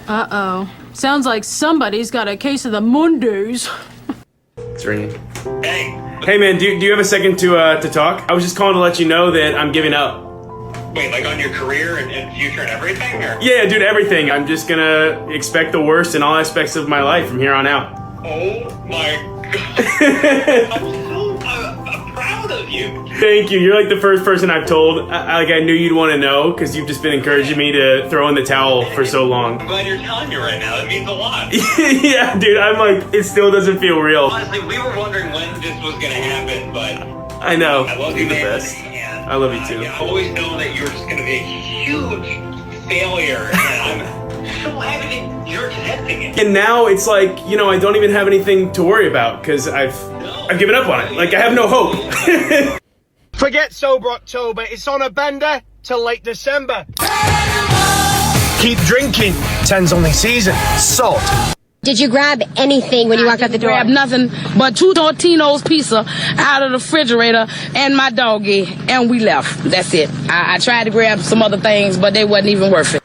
Uh-oh. Sounds like somebody's got a case of the Mondays. It's ringing. Hey. Hey, man, do you have a second to talk? I was just calling to let you know that I'm giving up. Wait, like on your career and future and everything? Or? Yeah, dude, everything. I'm just gonna expect the worst in all aspects of my life from here on out. Oh my god. I'm proud of you. Thank you. You're like the first person I've told. I knew you'd want to know because you've just been encouraging me to throw in the towel for so long. I'm glad you're telling me right now. That means a lot. Yeah, dude, I'm like, it still doesn't feel real. Honestly, we were wondering when this was gonna happen, but I know. I love You're you, the man. best. And, I love you too. I always know that you're just gonna be a huge failure, and I'm so happy that you're accepting it. And now it's like, I don't even have anything to worry about because I've given up on it. Like, I have no hope. Forget Sober October. It's on a bender till late December. Keep drinking. 10's only season. Salt. Did you grab anything when you walked out the door? Grab nothing but 2 Totino's pizza out of the refrigerator and my doggy, and we left. That's it. I tried to grab some other things, but they wasn't even worth it.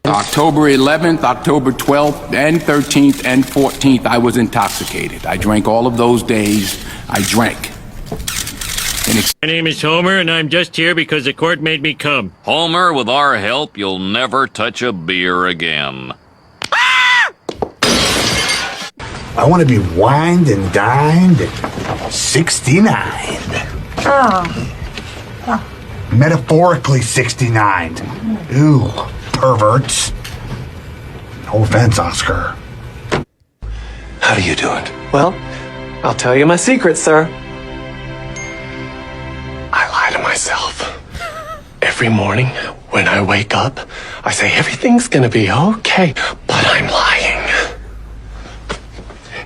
October 11th, October 12th, and 13th, and 14th, I was intoxicated. I drank all of those days. I drank. My name is Homer, and I'm just here because the court made me come. Homer, with our help, you'll never touch a beer again. I want to be wined and dined at 69. Metaphorically 69. Ooh, perverts. No offense, Oscar. How do you do it? Well, I'll tell you my secret, sir. I lie to myself. Every morning when I wake up, I say everything's gonna be okay, but I'm lying.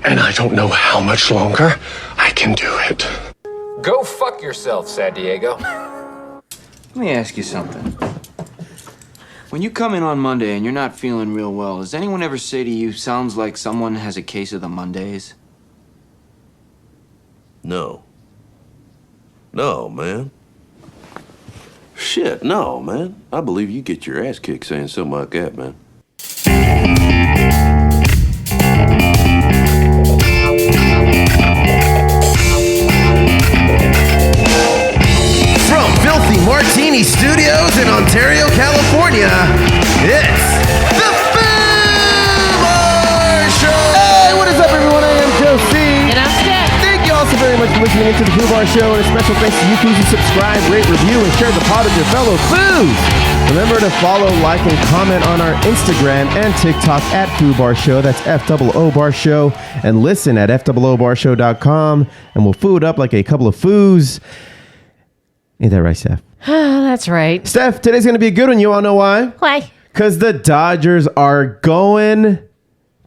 And I don't know how much longer I can do it. Go fuck yourself, San Diego. Let me ask you something. When you come in on Monday and you're not feeling real well, does anyone ever say to you, sounds like someone has a case of the Mondays? No. No, man. Shit, no, man. I believe you get your ass kicked saying something like that, man. From Filthy Martini Studios in Ontario, California, it's the Foobar Show! Hey, what is up, everyone? I am Josie. And I'm Steph. Thank you all so very much for listening into the Foobar Show, and a special thanks to you Foos who subscribe, rate, review, and share the pod with your fellow Foos. Remember to follow, like, and comment on our Instagram and TikTok at Foobar Show. That's FOO Bar Show. And listen at FOOBarshow.com, and we'll food up like a couple of Foos. Ain't that right, Steph? That's right. Steph, today's going to be a good one. You all know why? Why? Because the Dodgers are going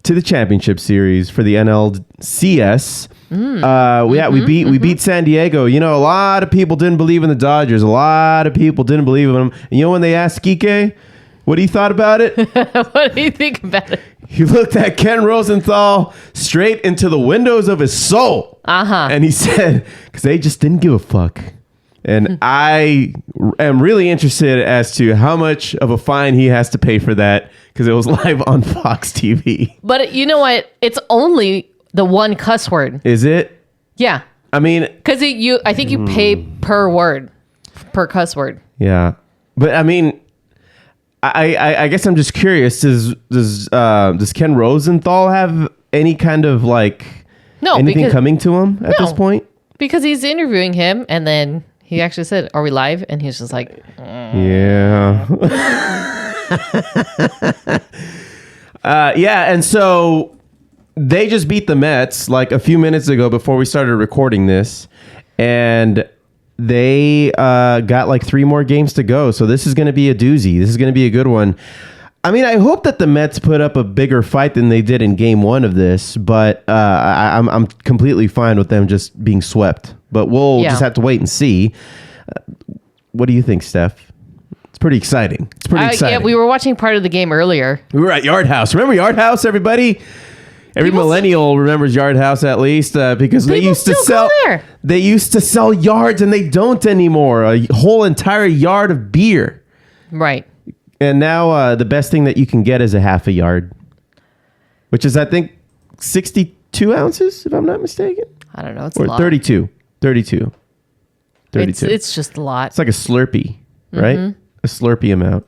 to the championship series for the NLCS. We beat San Diego. You know, a lot of people didn't believe in the Dodgers. A lot of people didn't believe in them. And you know when they asked Kike what he thought about it? What do you think about it? He looked at Ken Rosenthal straight into the windows of his soul. And he said, because they just didn't give a fuck. And I am really interested as to how much of a fine he has to pay for that, because it was live on Fox TV. But you know what? It's only the one cuss word. Is it? Yeah. I mean, because I think you pay per word, per cuss word. Yeah. But I mean, I guess I'm just curious. Does Ken Rosenthal have any kind of anything coming to him at this point? Because he's interviewing him, and then he actually said, "Are we live?" And he's just like, "Yeah." Yeah, and so they just beat the Mets like a few minutes ago before we started recording this, and they got like 3 more games to go. So this is going to be a doozy. This is going to be a good one. I mean, I hope that the Mets put up a bigger fight than they did in game 1 of this, but I'm completely fine with them just being swept. But we'll just have to wait and see. What do you think, Steph? It's pretty exciting. It's pretty exciting. Yeah, we were watching part of the game earlier. We were at Yard House. Remember Yard House, everybody? Every millennial remembers Yard House at least because they used to sell. They used to sell yards, and they don't anymore. A whole entire yard of beer. Right. And now the best thing that you can get is a half a yard. which is, I think, 62 ounces, if I'm not mistaken. I don't know. It's Or a lot. 32. 32. 32. It's just a lot. It's like a Slurpee, right? Mhm. A Slurpee amount.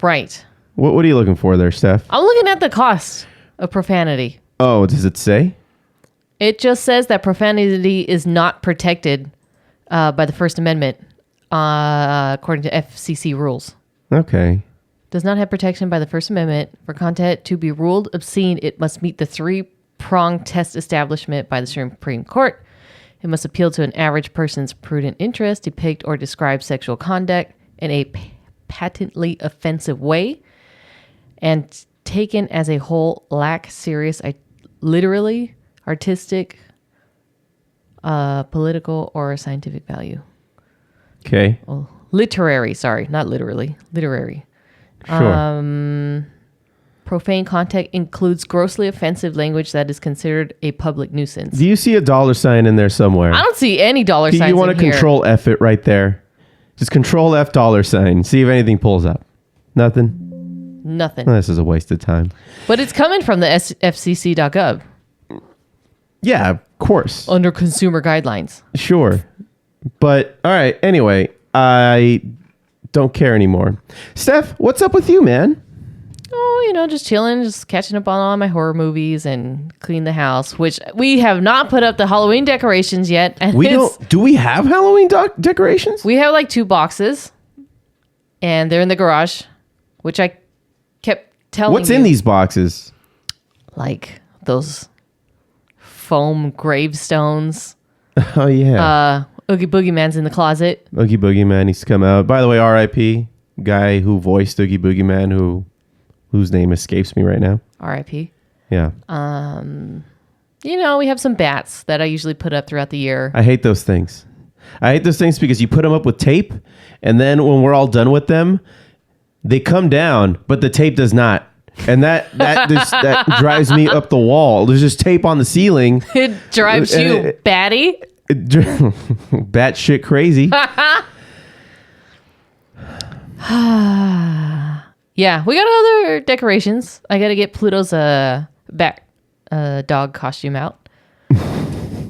Right. What are you looking for there, Steph? I'm looking at the cost of profanity. Oh, does it say? It just says that profanity is not protected by the First Amendment, according to FCC rules. Okay. Does not have protection by the First Amendment. For content to be ruled obscene, it must meet the three-pronged test establishment by the Supreme Court. It must appeal to an average person's prudent interest, depict or describe sexual conduct in a patently offensive way, and taken as a whole lack serious, literally, artistic, political, or scientific value. Okay. Oh, literary, sorry, not literally, literary. Sure. Profane content includes grossly offensive language that is considered a public nuisance. Do you see a $sign in there somewhere? I don't see any dollar Do signs you want in to here. control F it right there? Just control F $sign. See if anything pulls up. Nothing? Nothing. Well, this is a waste of time. But it's coming from the FCC.gov. Yeah, of course. Under consumer guidelines. Sure. But, all right. Anyway, I don't care anymore. Steph, what's up with you, man? Oh, just chilling, just catching up on all my horror movies and clean the house, which we have not put up the Halloween decorations yet. And Do we have Halloween decorations? We have like 2 boxes, and they're in the garage, which I kept telling What's you. in these boxes? Like those foam gravestones. Oh, yeah. Oogie Boogie Man's in the closet. Oogie Boogie Man needs to come out. By the way, R.I.P. Guy who voiced Oogie Boogie Man, whose name escapes me right now. R.I.P. Yeah. We have some bats that I usually put up throughout the year. I hate those things. I hate those things because you put them up with tape, and then when we're all done with them, they come down, but the tape does not. And that drives me up the wall. There's just tape on the ceiling. It drives you batty. Bat shit crazy. Yeah, we got other decorations. I got to get Pluto's dog costume out.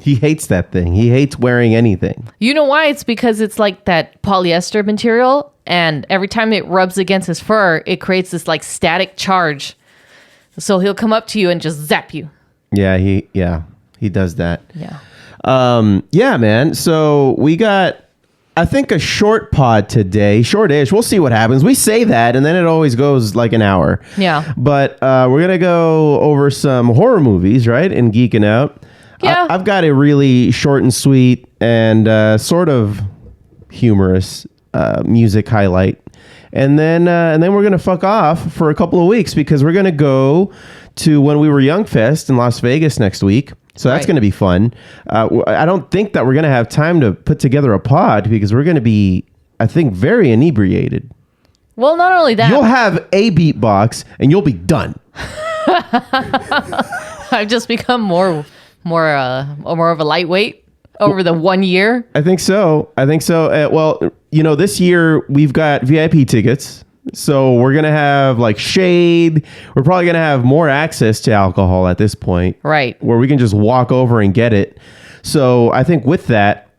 He hates that thing. He hates wearing anything. You know why? It's because it's like that polyester material, and every time it rubs against his fur, it creates this like static charge. So he'll come up to you and just zap you. Yeah, he does that. Yeah. Yeah, man. So we got, I think, a short pod today. Short-ish. We'll see what happens. We say that, and then it always goes like an hour. Yeah. But we're going to go over some horror movies, right? And Geeking Out. Yeah. I've got a really short and sweet and sort of humorous music highlight. And then we're going to fuck off for a couple of weeks because we're going to go to When We Were Young Fest in Las Vegas next week. So that's going to be fun. I don't think that we're going to have time to put together a pod because we're going to be, I think, very inebriated. Well, not only that. You'll have a beatbox and you'll be done. I've just become more of a lightweight over the 1 year. I think so. Well, this year we've got VIP tickets. So we're going to have like shade. We're probably going to have more access to alcohol at this point. Right. Where we can just walk over and get it. So I think with that,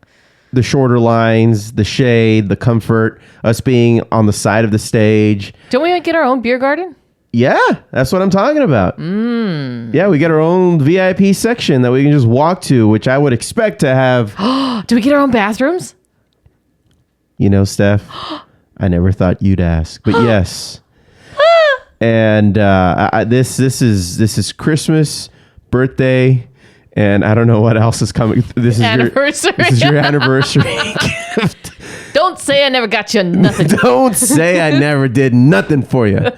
the shorter lines, the shade, the comfort, us being on the side of the stage. Don't we get our own beer garden? Yeah, that's what I'm talking about. Yeah, we get our own VIP section that we can just walk to, which I would expect to have. Do we get our own bathrooms? Steph, I never thought you'd ask, but yes. And this is Christmas, birthday, and I don't know what else is coming. This is anniversary. This is your anniversary gift. Don't say I never got you nothing. Don't say I never did nothing for you.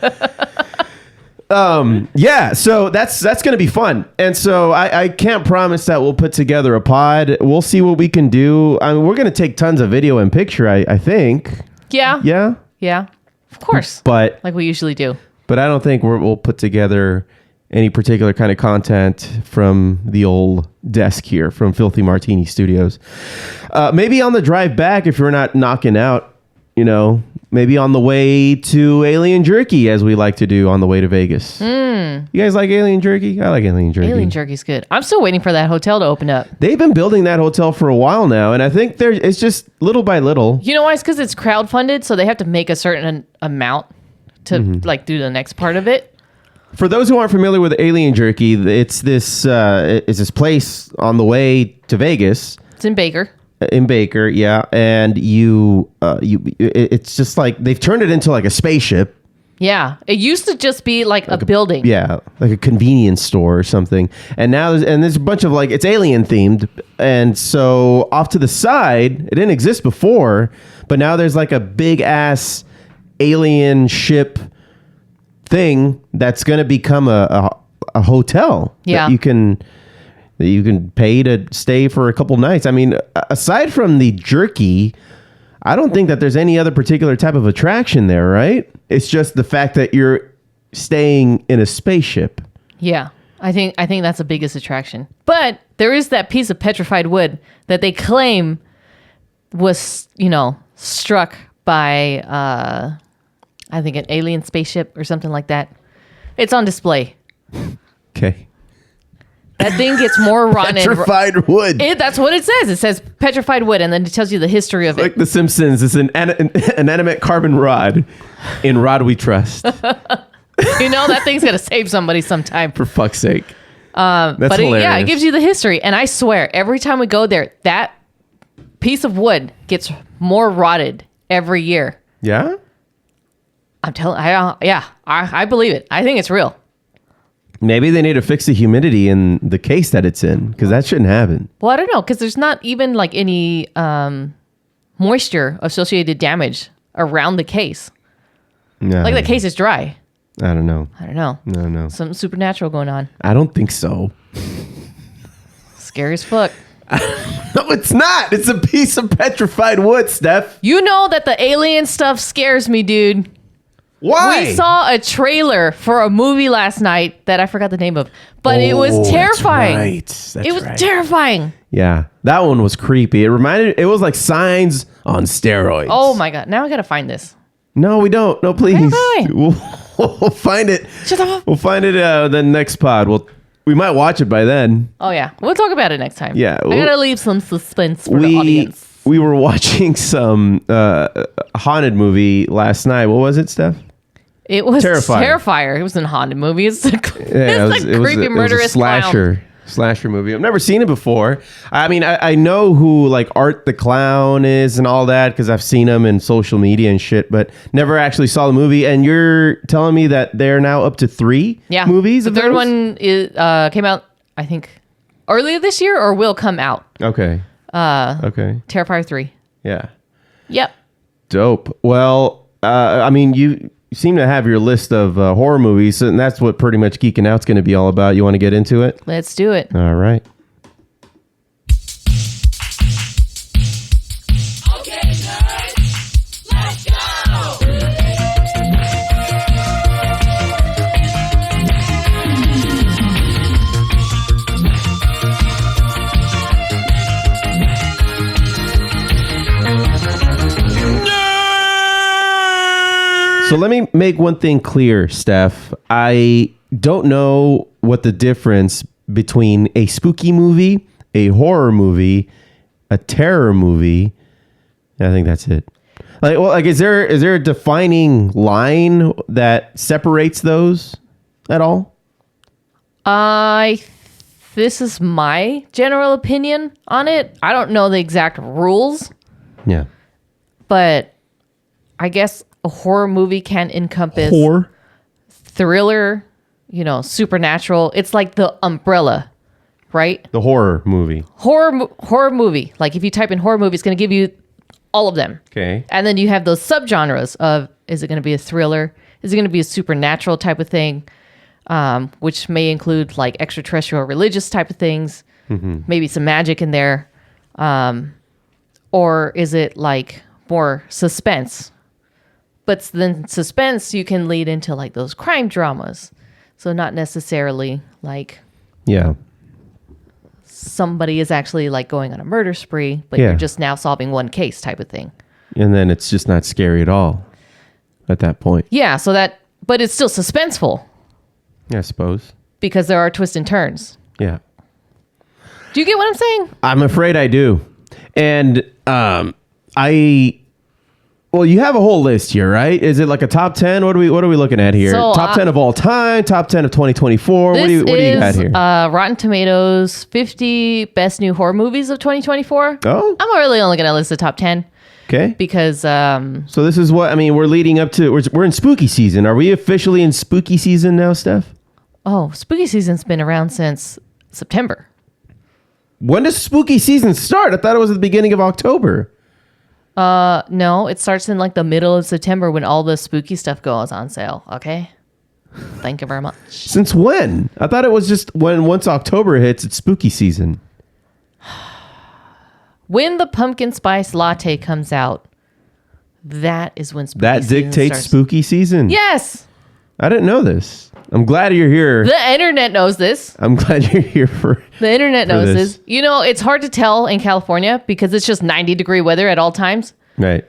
Yeah, so that's going to be fun. And so I can't promise that we'll put together a pod. We'll see what we can do. I mean, we're going to take tons of video and picture, I think. Yeah. Yeah? Yeah. Of course. But like we usually do. But I don't think we'll put together any particular kind of content from the old desk here from Filthy Martini Studios. Maybe on the drive back, if we're not knocking out, maybe Maybe on the way to Alien Jerky, as we like to do on the way to Vegas. You guys like Alien Jerky? I like Alien Jerky. Alien Jerky's good. I'm still waiting for that hotel to open up. They've been building that hotel for a while now, and I think it's just little by little. You know why? It's because it's crowdfunded, so they have to make a certain amount to like do the next part of it. For those who aren't familiar with Alien Jerky, it's this place on the way to Vegas. It's in Baker. Yeah, and it's just like they've turned it into like a spaceship. Yeah, it used to just be like a building. Yeah, like a convenience store or something. And now there's a bunch of like, it's alien themed. And so off to the side, it didn't exist before, but now there's like a big ass alien ship thing that's going to become a hotel. Yeah. That you can pay to stay for a couple nights. I mean, aside from the jerky, I don't think that there's any other particular type of attraction there, right? It's just the fact that you're staying in a spaceship. Yeah, I think that's the biggest attraction. But there is that piece of petrified wood that they claim was, struck by, I think, an alien spaceship or something like that. It's on display. Okay. That thing gets more rotten. Petrified wood. That's what it says. It says petrified wood, and then it tells you the history of it. Like The Simpsons, it's an inanimate carbon rod. In rod we trust. That thing's gonna save somebody sometime. For fuck's sake. That's hilarious. It gives you the history, and I swear, every time we go there, that piece of wood gets more rotted every year. Yeah. I'm telling. I believe it. I think it's real. Maybe they need to fix the humidity in the case that it's in, because that shouldn't happen. Well, I don't know, because there's not even like any moisture associated damage around the case. No. Like the case is dry. I don't know. No. Something supernatural going on. I don't think so. Scary as fuck. No, it's not. It's a piece of petrified wood, Steph. You know that the alien stuff scares me, dude. Why? We saw a trailer for a movie last night that I forgot the name of, but it was terrifying. That's it was terrifying. Yeah, that one was creepy. It was like Signs on steroids. Oh my God. Now I got to find this. No, we don't. No, please. We'll find it. Shut up. We'll find it the next pod. We might watch it by then. Oh yeah. We'll talk about it next time. Yeah. I got to leave some suspense for the audience. We were watching some haunted movie last night. What was it, Steph? It was Terrifier. It was a haunted movie. It's a creepy, murderous slasher movie. I've never seen it before. I mean, I know who like Art the Clown is and all that because I've seen him in social media and shit, but never actually saw the movie. And you're telling me that they're now up to 3 movies? The third one came out, I think, earlier this year or will come out. Okay. Okay. Terrifier 3. Yeah. Yep. Dope. Well, I mean, you seem to have your list of horror movies, and that's what pretty much Geeking Out's going to be all about. You want to get into it? Let's do it. All right. Okay, nerds, let's go! So let me make one thing clear, Steph. I don't know what the difference between a spooky movie, a horror movie, a terror movie. I think that's it. Is there a defining line that separates those at all? This is my general opinion on it. I don't know the exact rules. Yeah. But I guess a horror movie can encompass thriller, supernatural. It's like the umbrella, right? The horror movie. Horror movie. Like if you type in horror movie, it's going to give you all of them. Okay. And then you have those subgenres of, is it going to be a thriller? Is it going to be a supernatural type of thing? Which may include like extraterrestrial religious type of things. Mm-hmm. Maybe some magic in there. Or is it like more suspense? But then suspense, you can lead into like those crime dramas. So not necessarily like somebody is actually like going on a murder spree, but you're just now solving one case type of thing. And then it's just not scary at all. at that point. Yeah, but it's still suspenseful Yeah, I suppose. because there are twists and turns. Yeah. Do you get what I'm saying? I'm afraid I do. And well, you have a whole list here, right? Is it like a top 10? What are we looking at here? So, top 10 of all time, top 10 of 2024. What do you got here? Rotten Tomatoes 50 best new horror movies of 2024. Oh. I'm really only going to list the top 10 Okay. because So this is what, I mean, we're leading up to, we're in spooky season. Are we officially in spooky season now, Steph? spooky season's been around since September. When does spooky season start? I thought it was at the beginning of October. No, it starts in like the middle of September when all the spooky stuff goes on sale. Okay. Thank you very much. Since when? I thought it was just once October hits, it's spooky season. When the pumpkin spice latte comes out, that is when spooky That season dictates starts. spooky season. Yes. I didn't know this. I'm glad you're here. The internet knows this. I'm glad you're here for The internet for knows this. this. You know, it's hard to tell in California because it's just 90-degree weather at all times. Right.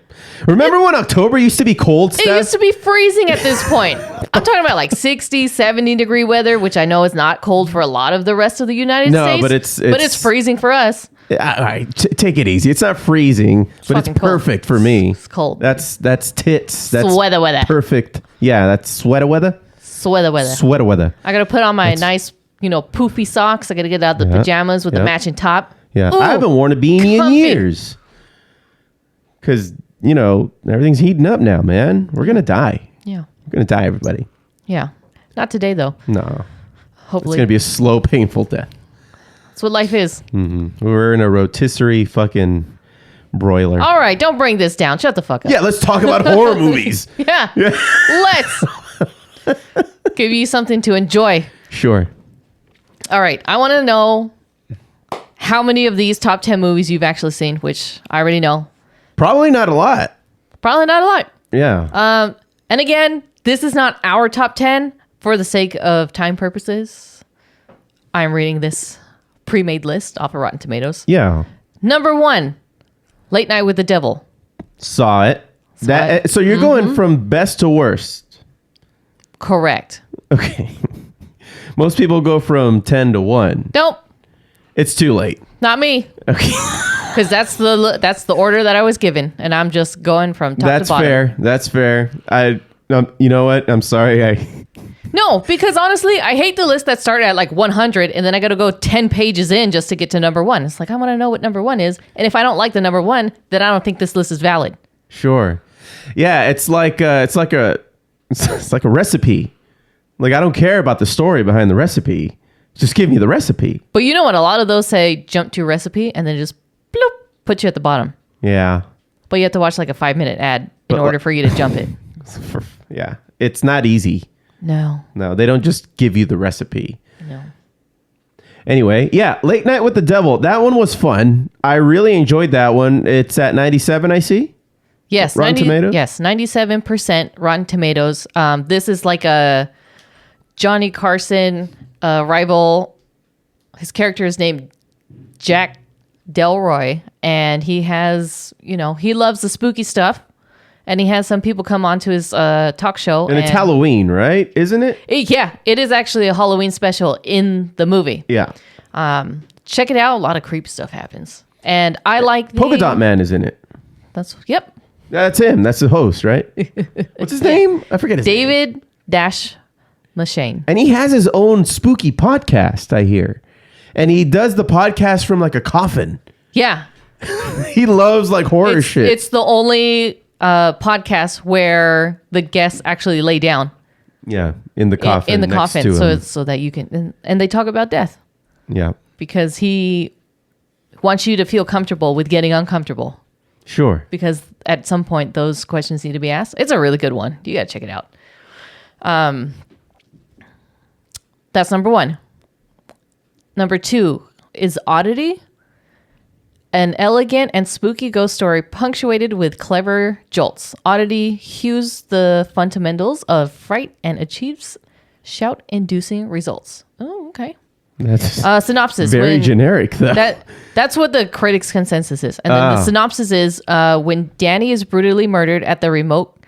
Remember when October used to be cold, Steph? It used to be freezing at this point. I'm talking about like 60, 70-degree weather, which I know is not cold for a lot of the rest of the United States. But it's freezing for us. All right, take it easy. It's not freezing, but it's fucking cold. perfect for me. It's cold. That's tits. That's Sweater weather. Perfect. Yeah, that's sweater weather. Sweater weather. Sweater weather. I got to put on my nice, poofy socks. I got to get out the pajamas with the matching top. Yeah, Ooh, I haven't worn a beanie comfy. in years. Because, everything's heating up now, man. We're going to die. Yeah. We're going to die, everybody. Yeah. Not today, though. No. It's Hopefully. going to be a slow, painful death. That's what life is. We're in a rotisserie fucking broiler. All right. Don't bring this down. Shut the fuck up. Yeah, let's talk about horror movies. Yeah. Let's give you something to enjoy. Sure. All right. I want to know how many of these top 10 movies you've actually seen, which I already know. Probably not a lot. Probably not a lot. Yeah. And again, this is not our top 10 for the sake of time purposes. I'm reading this pre-made list off of Rotten Tomatoes. Yeah. Number 1, Late Night with the Devil. Saw it. So you're going from best to worst. Correct. Okay. Most people go from 10 to 1. Nope. It's too late. Not me. Okay. Because that's the order that I was given, and I'm just going from top to bottom. That's fair. You know what? I'm sorry. No, because honestly, I hate the list that started at like 100, and then I got to go 10 pages in just to get to number 1. It's like I want to know what number 1 is, and if I don't like the number 1, then I don't think this list is valid. Sure. Yeah, it's like a recipe. Like I don't care about the story behind the recipe. Just give me the recipe. But you know what? A lot of those say jump to recipe, and then just bloop, put you at the bottom. Yeah. But you have to watch like a 5-minute ad in order for you to jump it. Yeah. It's not easy. No, they don't just give you the recipe. No. Anyway, yeah, Late Night with the Devil. That one was fun. I really enjoyed that one. It's at 97, I see. Yes, Rotten Tomatoes? Yes, 97% Rotten Tomatoes. This is like a Johnny Carson rival. His character is named Jack Delroy, and he has, he loves the spooky stuff, and he has some people come onto his talk show. And it's Halloween, right? Isn't it? Yeah, it is actually a Halloween special in the movie. Yeah. Check it out. A lot of creepy stuff happens, and I like Polka Dot Man is in it. Yep. That's him. That's the host, right? What's his name? I forget his name. David Machine. And he has his own spooky podcast, I hear. And he does the podcast from like a coffin. Yeah. He loves like horror shit. It's the only podcast where the guests actually lay down. Yeah, in the coffin. In the next coffin, to him. so that you can, and they talk about death. Yeah. Because he wants you to feel comfortable with getting uncomfortable. Sure. Because at some point those questions need to be asked. It's a really good one. You got to check it out. That's number 1. Number 2 is Oddity, an elegant and spooky ghost story punctuated with clever jolts. Oddity hews the fundamentals of fright and achieves shout-inducing results. Oh, okay. That's synopsis. very generic, though. That's what the critics' consensus is. And then the synopsis is when Danny is brutally murdered at the remote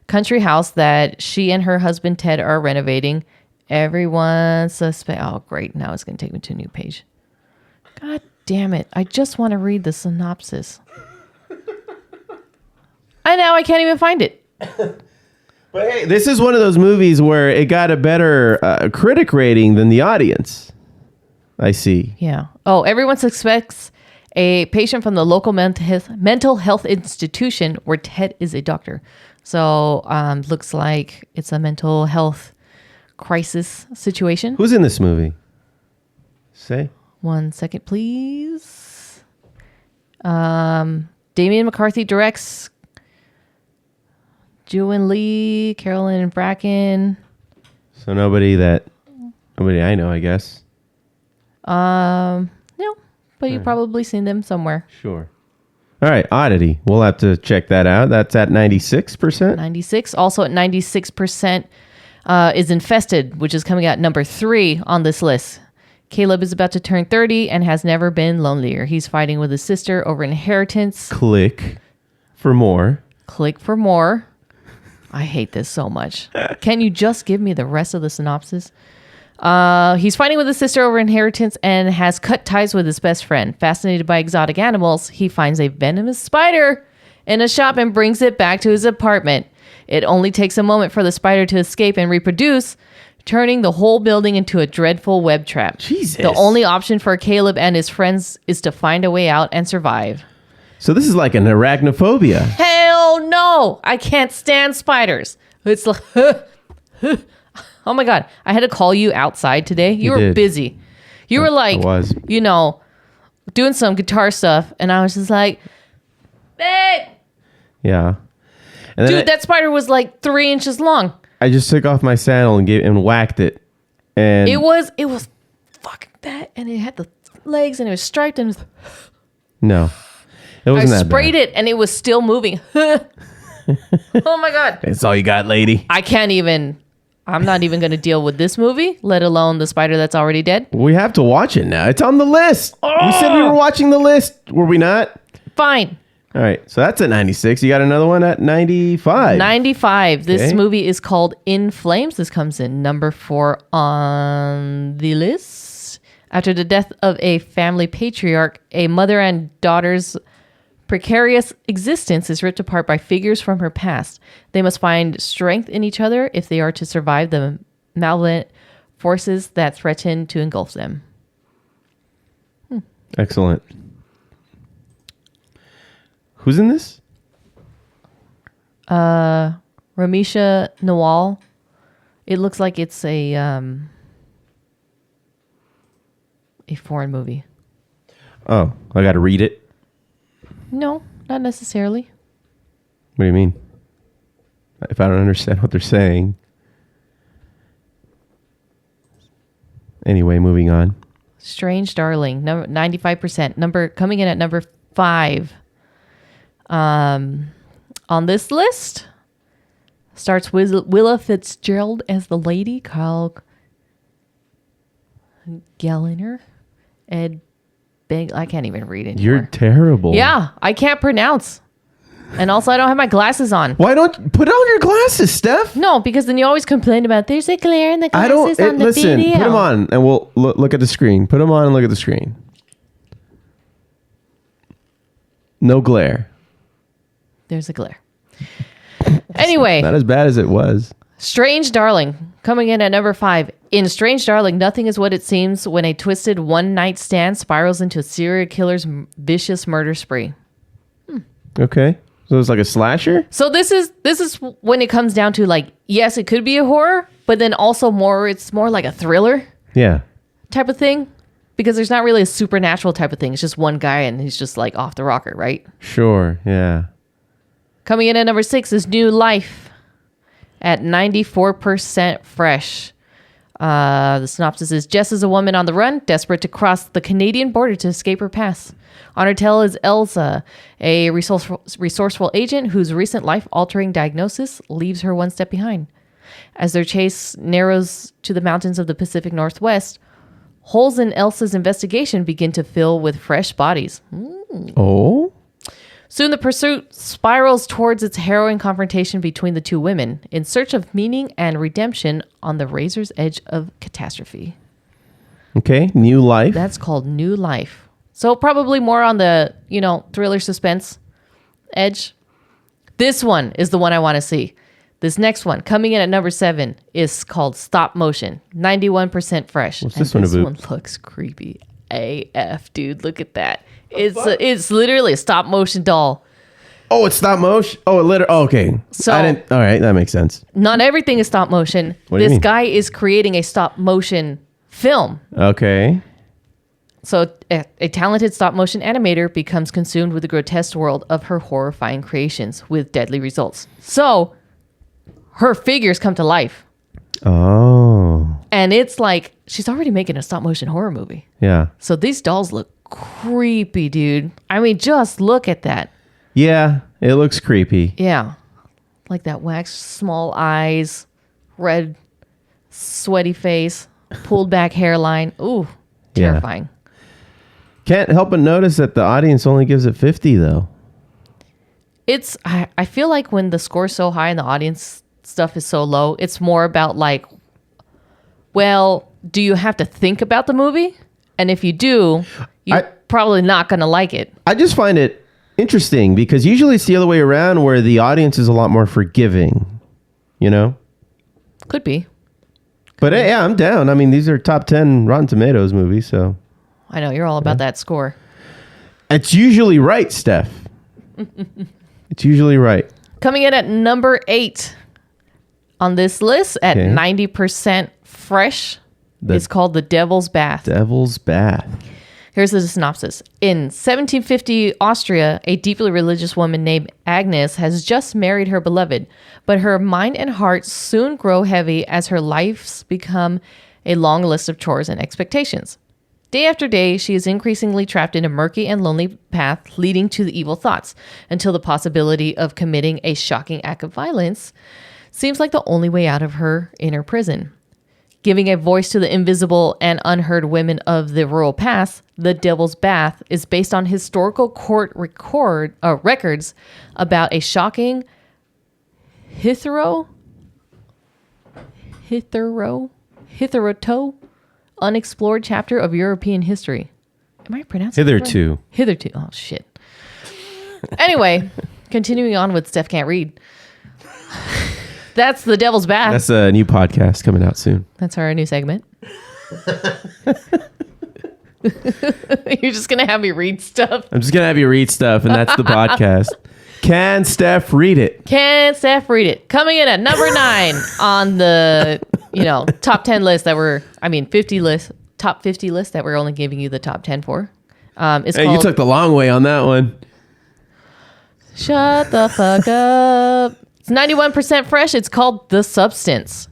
country house that she and her husband Ted are renovating. Everyone suspect. Oh, great. Now it's going to take me to a new page. God damn it. I just want to read the synopsis. And now I can't even find it. But hey, this is one of those movies where it got a better critic rating than the audience. I see. Yeah. Oh, everyone suspects a patient from the local mental health institution where Ted is a doctor. So looks like it's a mental health crisis situation. Who's in this movie? Say. 1 second, please. Damian McCarthy directs. Juan Lee, Carolyn Bracken. So nobody I know, I guess. No, but you've probably seen them somewhere. Sure. All right, Oddity. We'll have to check that out. That's at 96%. 96. Also at 96% is Infested, which is coming out number 3 on this list. Caleb is about to turn 30 and has never been lonelier. He's fighting with his sister over inheritance. Click for more. Click for more. I hate this so much. Can you just give me the rest of the synopsis? He's fighting with his sister over inheritance and has cut ties with his best friend. Fascinated by exotic animals, he finds a venomous spider in a shop and brings it back to his apartment. It only takes a moment for the spider to escape and reproduce, turning the whole building into a dreadful web trap. Jesus. The only option for Caleb and his friends is to find a way out and survive. So this is like an arachnophobia. Hell no! I can't stand spiders. It's like, oh my God. I had to call you outside today. You were did. busy. You were like, I was. doing some guitar stuff. And I was just like, babe. Yeah. And then Dude, that spider was like 3 inches long. I just took off my sandal and whacked it. And It was fucking bad. And it had the legs and it was striped and it was, no. It wasn't I that sprayed bad. it and it was still moving. Oh my God. That's all you got, lady. I'm not even going to deal with this movie, let alone the spider that's already dead. We have to watch it now. It's on the list. We said we were watching the list. Were we not? Fine. All right. So that's at 96. You got another one at 95. 95. This Okay. movie is called In Flames. This comes in number 4 on the list. After the death of a family patriarch, a mother and daughter's precarious existence is ripped apart by figures from her past. They must find strength in each other if they are to survive the malevolent forces that threaten to engulf them. Excellent. Who's in this? Ramisha Nawal. It looks like it's a foreign movie. Oh, I got to read it. No, not necessarily. What do you mean? If I don't understand what they're saying. Anyway, moving on. Strange Darling, 95%. Coming in at number 5. On this list starts with Willa Fitzgerald as the lady, Kyle Galliner, Ed Beg. I can't even read it. You're terrible. Yeah, I can't pronounce. And also, I don't have my glasses on. Why don't put on your glasses, Steph? No, because then you always complain about there's a glare in the glasses on the listen, video. put them on and we'll look at the screen. Put them on and look at the screen. No glare. There's a glare. Anyway. Not as bad as it was. Strange Darling, coming in at number 5. In Strange Darling, nothing is what it seems when a twisted one-night stand spirals into a serial killer's vicious murder spree. Okay. So it's like a slasher? So this is when it comes down to, like, yes, it could be a horror, but then also it's more like a thriller Yeah. type of thing. Because there's not really a supernatural type of thing. It's just one guy and he's just like off the rocker, right? Sure. Yeah. Coming in at number 6 is New Life at 94% fresh. The synopsis is Jess is a woman on the run, desperate to cross the Canadian border to escape her past. On her tail is Elsa, a resourceful agent whose recent life-altering diagnosis leaves her one step behind. As their chase narrows to the mountains of the Pacific Northwest, holes in Elsa's investigation begin to fill with fresh bodies. Oh? Soon the pursuit spirals towards its harrowing confrontation between the two women in search of meaning and redemption on the razor's edge of catastrophe. Okay, New Life. That's called New Life. So probably more on the, thriller suspense edge. This one is the one I want to see. This next one, coming in at number 7, is called Stop Motion. 91% fresh. What's this one about? This one looks creepy AF, dude. Look at that. It's literally a stop motion doll. Oh, it's stop motion? Oh, okay. So- all right, that makes sense. Not everything is stop motion. What do you This mean? guy is creating a stop motion film. Okay. So a talented stop motion animator becomes consumed with the grotesque world of her horrifying creations with deadly results. So her figures come to life. Oh. And it's like she's already making a stop motion horror movie. Yeah. So these dolls look creepy, dude. I mean, just look at that. Yeah, it looks creepy. Yeah. Like that wax, small eyes, red, sweaty face, pulled back hairline. Ooh, Yeah. terrifying. Can't help but notice that the audience only gives it 50, though. I feel like when the score's so high and the audience stuff is so low, it's more about like, well, do you have to think about the movie? And if you do, you're probably not going to like it. I just find it interesting because usually it's the other way around where the audience is a lot more forgiving, Could be. But yeah, I'm down. I mean, these are top 10 Rotten Tomatoes movies, so. I know, you're all about that score. It's usually right, Steph. It's usually right. Coming in at number 8 on this list at 90% fresh. It's called The Devil's Bath. Devil's Bath. Here's the synopsis. In 1750 Austria, a deeply religious woman named Agnes has just married her beloved, but her mind and heart soon grow heavy as her lives become a long list of chores and expectations. Day after day, she is increasingly trapped in a murky and lonely path leading to the evil thoughts, until the possibility of committing a shocking act of violence seems like the only way out of her inner prison. Giving a voice to the invisible and unheard women of the rural past, The Devil's Bath is based on historical court records about a shocking hitherto unexplored chapter of European history. Am I pronouncing it right? Hitherto. Hitherto. Oh, shit. Anyway, continuing on with Steph Can't Read. That's The Devil's Bath. That's a new podcast coming out soon. That's our new segment. You're just going to have me read stuff. I'm just going to have you read stuff, and that's the podcast. Can Steph read it? Can Steph read it? Coming in at number 9 on the, top 10 list that top 50 list that we're only giving you the top 10 for. It's Hey, called, you took the long way on that one. Shut the fuck up. It's 91% fresh. It's called The Substance.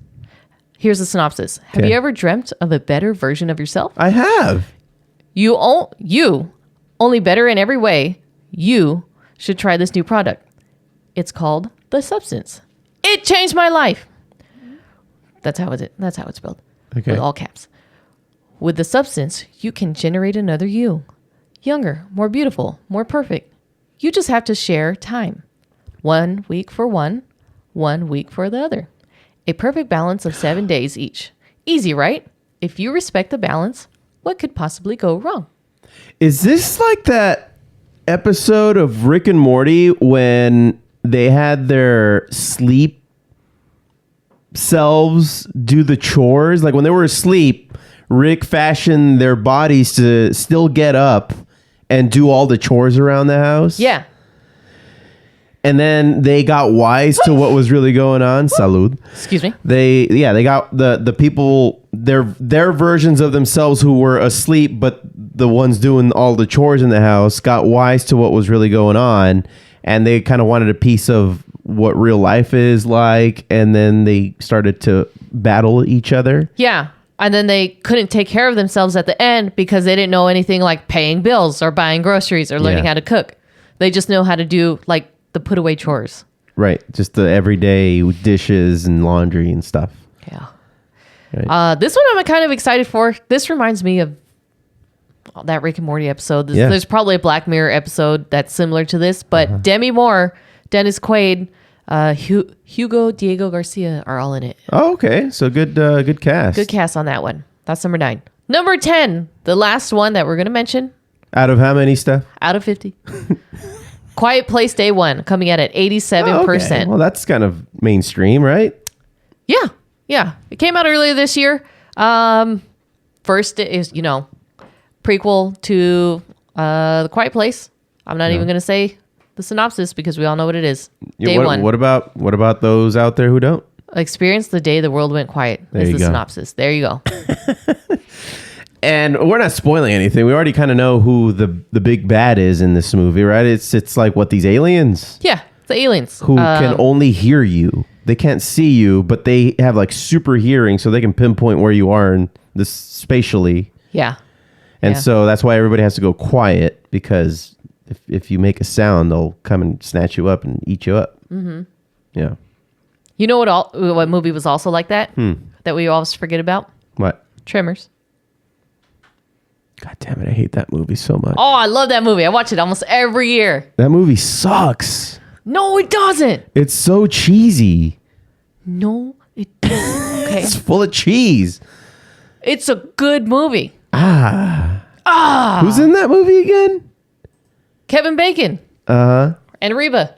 Here's the synopsis. Have you ever dreamt of a better version of yourself? I have. You only better in every way. You should try this new product. It's called The Substance. It changed my life. That's how it's spelled. Okay. With all caps. With The Substance, you can generate another you. Younger, more beautiful, more perfect. You just have to share time. 1 week for one 1 week for the other. A perfect balance of 7 days each. Easy, right? If you respect the balance, what could possibly go wrong? Is this like that episode of Rick and Morty when they had their sleep selves do the chores? Like when they were asleep, Rick fashioned their bodies to still get up and do all the chores around the house. Yeah. And then they got wise to what was really going on. Salud. Excuse me. They got the people, their versions of themselves who were asleep, but the ones doing all the chores in the house got wise to what was really going on, and they kind of wanted a piece of what real life is like, and then they started to battle each other. Yeah. And then they couldn't take care of themselves at the end because they didn't know anything like paying bills or buying groceries or learning how to cook. They just know how to do like the put away chores. Right. Just the everyday dishes and laundry and stuff. Yeah. Right. This one I'm kind of excited for. This reminds me of that Rick and Morty episode. There's probably a Black Mirror episode that's similar to this, but Demi Moore, Dennis Quaid, Hugo Diego Garcia are all in it. Oh, okay. So good cast. Good cast on that one. That's number 9. Number 10, the last one that we're going to mention. Out of how many, Steph? Out of 50. Quiet Place Day 1, coming out at 87%. Oh, okay. Well, that's kind of mainstream, right? Yeah. It came out earlier this year. First is, prequel to The Quiet Place. I'm not even going to say the synopsis because we all know what it is. Day 1. What about those out there who don't? Experience the day the world went quiet is the synopsis. There you go. And we're not spoiling anything. We already kind of know who the big bad is in this movie, right? It's like what, these aliens? Yeah, the aliens. Who can only hear you. They can't see you, but they have like super hearing, so they can pinpoint where you are in this spatially. Yeah. And so that's why everybody has to go quiet, because if you make a sound, they'll come and snatch you up and eat you up. Mm-hmm. Yeah. You know what movie was also like that? That we always forget about? What? Tremors. God damn it, I hate that movie so much. Oh, I love that movie. I watch it almost every year. That movie sucks. No, it doesn't. It's so cheesy. No, it doesn't. Okay. It's full of cheese. It's a good movie. Who's in that movie again? Kevin Bacon. And Reba.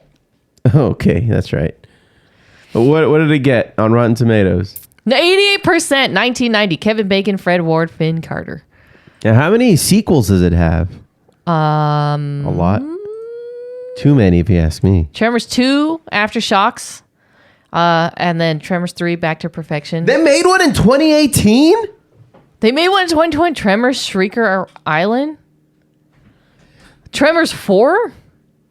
Okay, that's right. What did it get on Rotten Tomatoes? 88%, 1990. Kevin Bacon, Fred Ward, Finn Carter. And how many sequels does it have? A lot. Too many, if you ask me. Tremors 2, Aftershocks. And then Tremors 3, Back to Perfection. They made one in 2018? They made one in 2020. Tremors, Shrieker Island. Tremors 4?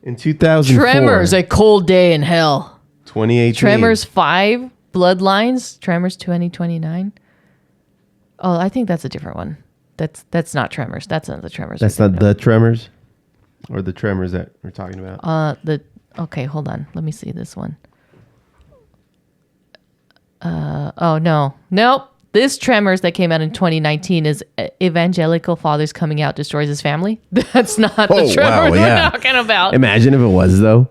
In 2004. Tremors, A Cold Day in Hell. 2018. Tremors 5, Bloodlines. Tremors 2029. Oh, I think that's a different one. That's not Tremors. That's not the Tremors. That's not the Tremors? Or the Tremors that we're talking about? Okay, hold on. Let me see this one. Oh, no. Nope. This Tremors that came out in 2019 is Evangelical Father's Coming Out Destroys His Family. That's not the Tremors we're talking about. Imagine if it was, though.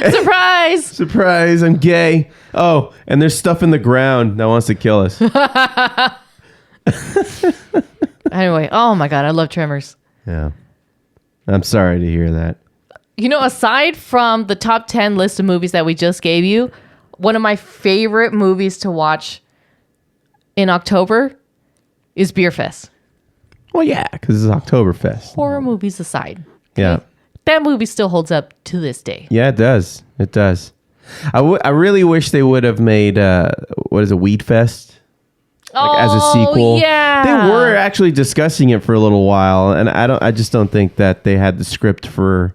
Surprise! Surprise, I'm gay. Oh, and there's stuff in the ground that wants to kill us. Anyway, oh my God, I love Tremors. Yeah. I'm sorry to hear that. Aside from the top 10 list of movies that we just gave you, one of my favorite movies to watch in October is Beer Fest. Well, yeah, because it's Oktoberfest. Horror movies aside. Yeah. That movie still holds up to this day. Yeah, it does. It does. I really wish they would have made, Weed Fest? As a sequel. Yeah. They were actually discussing it for a little while, and I just don't think that they had the script for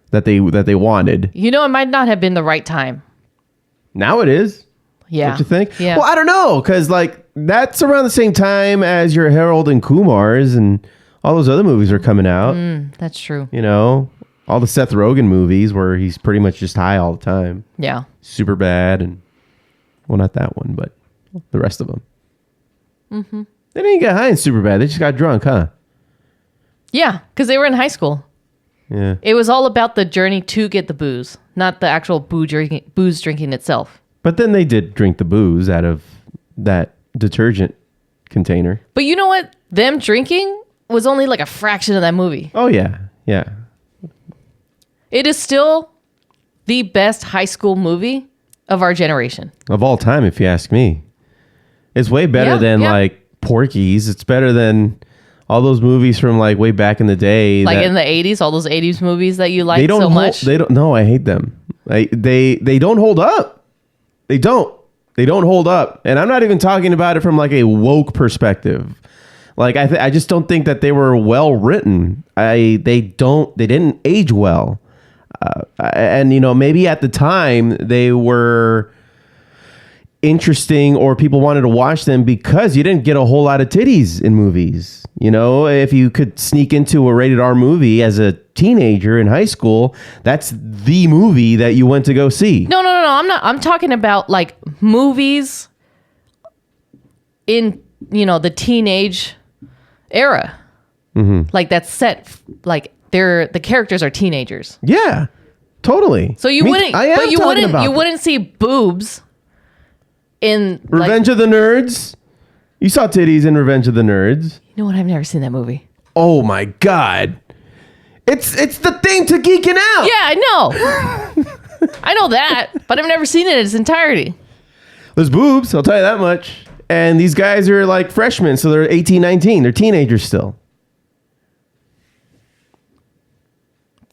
that they wanted. It might not have been the right time. Now it is. Yeah. Don't you think? Yeah. Well, I don't know, because that's around the same time as your Harold and Kumars and all those other movies are coming out. That's true. All the Seth Rogen movies where he's pretty much just high all the time. Yeah. Super bad, and well, not that one, but the rest of them. Mm-hmm. They didn't get high in Superbad. They just got drunk, huh? Yeah, because they were in high school. Yeah. It was all about the journey to get the booze, not the actual booze drinking itself. But then they did drink the booze out of that detergent container. But you know what? Them drinking was only like a fraction of that movie. Oh, yeah. Yeah. It is still the best high school movie of our generation. Of all time, if you ask me. It's way better than Porky's. It's better than all those movies from way back in the day. Like in the 80s, all those 80s movies that you like so much. They don't. No, I hate them. They don't hold up. They don't hold up. And I'm not even talking about it from a woke perspective. I just don't think that they were well written. They didn't age well. And maybe at the time they were interesting or people wanted to watch them because you didn't get a whole lot of titties in movies. If you could sneak into a rated R movie as a teenager in high school, that's the movie that you went to go see. No. I'm talking about movies in the teenage era. Mm-hmm. Like that's set, like the characters are teenagers. Yeah, totally. So you wouldn't, but you wouldn't see boobs in Revenge of the Nerds. You saw titties in Revenge of the Nerds. You know what? I've never seen that movie. Oh my God. It's the thing to Geeking Out. Yeah, I know. I know that, but I've never seen it in its entirety. There's boobs, I'll tell you that much. And these guys are like freshmen, so they're 18, 19. They're teenagers still.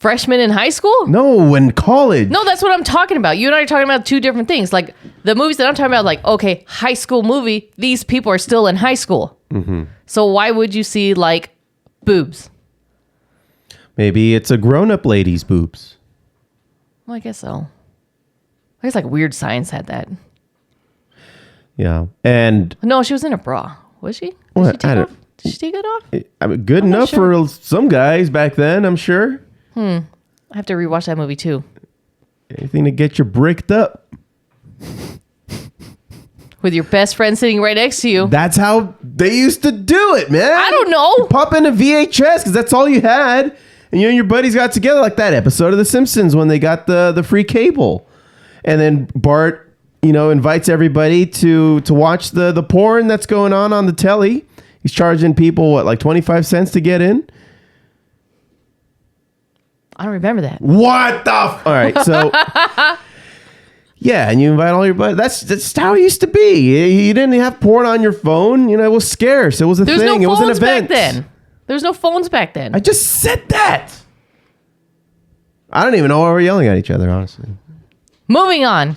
Freshmen in high school? No, in college. No, that's what I'm talking about. You and I are talking about two different things. Like the movies that I'm talking about, like, okay, high school movie, these people are still in high school. Mm-hmm. So why would you see like boobs? Maybe it's a grown-up lady's boobs. Well, I guess so. I guess like Weird Science had that. Yeah. And no, she was in a bra. Was she? What? Did she take it off? I mean, good enough for some guys back then, I'm sure. I have to rewatch that movie too. Anything to get you bricked up. With your best friend sitting right next to you. That's how they used to do it, man. I don't know. Pop in a VHS because that's all you had. And you and your buddies got together like that episode of The Simpsons when they got the free cable. And then Bart, invites everybody to watch the porn that's going on the telly. He's charging people, like 25 cents to get in? I don't remember that. What the All right, so... Yeah, and you invite all your buddies. That's how it used to be. You didn't have porn on your phone. It was scarce. It was a thing. It was an event. Back then. There was no phones back then. I just said that. I don't even know why we're yelling at each other, honestly. Moving on.